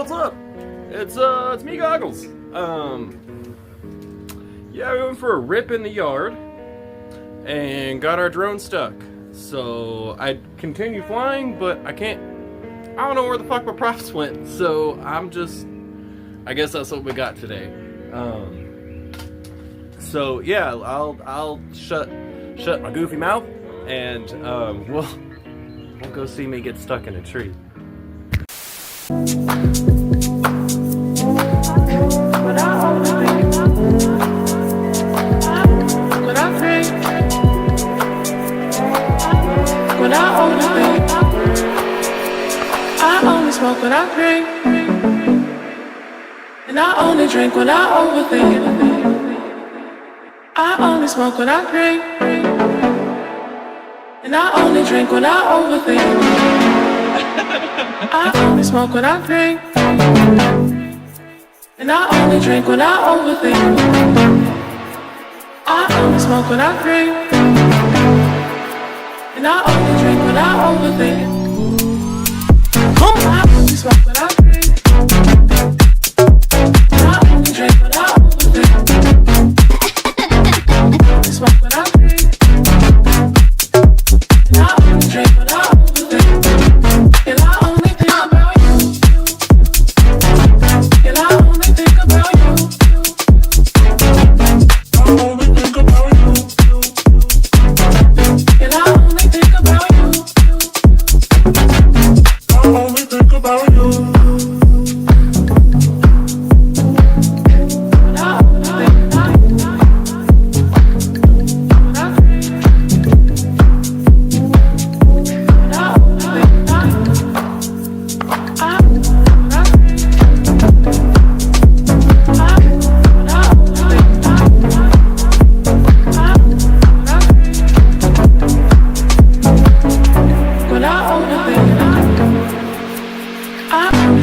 what's up? It's me, Goggles. Yeah, we went for a rip in the yard and got our drone stuck. So I continue flying, but I don't know where the fuck my props went. So I guess that's what we got today. So yeah, I'll shut my goofy mouth and we'll go see me get stuck in a tree. I only smoke when I drink, and I only drink when I overthink. I only smoke when I drink, and I only drink when I overthink. I only smoke when I drink, and I only drink when I overthink. I only smoke when I drink, and I only drink when I overthink. I only smoke when I drink, and I only drink when I overthink. I only smoke when I drink, and I only drink when I overthink. And I only think about you, and I only think about you. I only think about you, and I only think about you. I only think about you.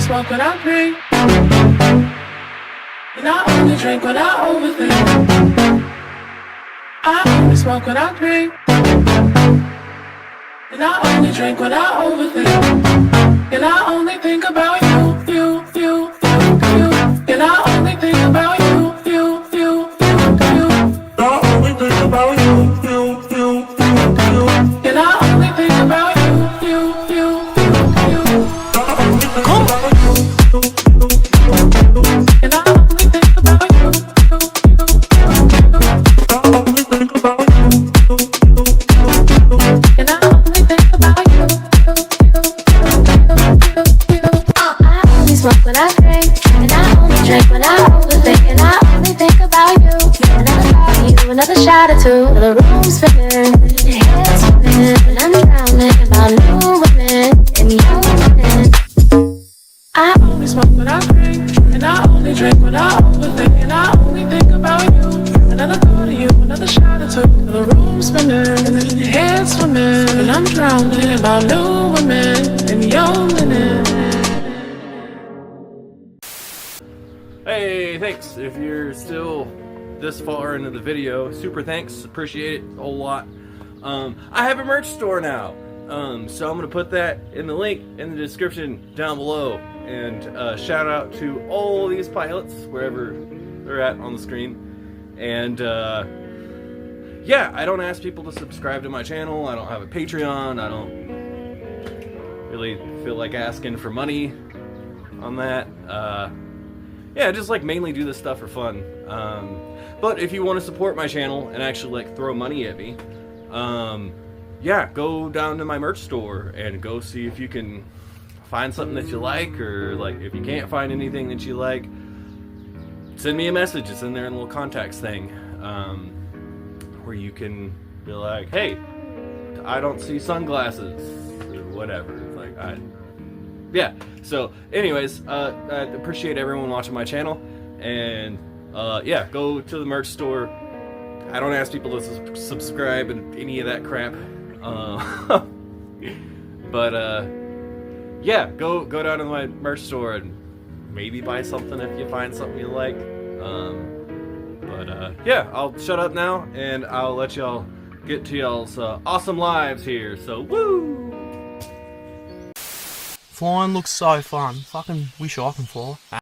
Smoke when I drink, and I only drink when I overthink. I only smoke when I drink, and I only drink when I overthink. And I only think about you, you, you, you, you. And I only think about you, you, you, you, you. I only think about you, you, you, you, you. And I only think about you, you, you, you, you. I only think about you. And I only think about you. I only think about you. And I only think about you. I only smoke when I drink, and I only drink when I overthink. And I only think about you. Another thought of you, another shot or two. The room's spinning, your head's swimming, and I'm drowning about new women and young women. I only smoke when I drink, and I only drink when I overthink. And I only think about you. Another thought of you, another shot or two. The room's spinning, and your head's swimming, and I'm drowning about new women and young women. Hey, thanks if you're still this far into the video. Super thanks, appreciate it a whole lot. I have a merch store now, so I'm gonna put that in the link in the description down below. And shout out to all these pilots wherever they're at on the screen. And yeah, I don't ask people to subscribe to my channel. I don't have a Patreon. I don't really feel like asking for money on that. Yeah, I just like mainly do this stuff for fun. But if you want to support my channel and actually like throw money at me, yeah, go down to my merch store and go see if you can find something that you like, or like if you can't find anything that you like, send me a message. It's in there in the little contacts thing, where you can be like, hey, I don't see sunglasses or whatever. It's like, yeah. So anyways, I appreciate everyone watching my channel, and yeah, go to the merch store. I don't ask people to subscribe and any of that crap, but yeah, go down to my merch store and maybe buy something if you find something you like. But yeah, I'll shut up now and I'll let y'all get to y'all's awesome lives here. So woo! Flying looks so fun. Fucking wish I can fly.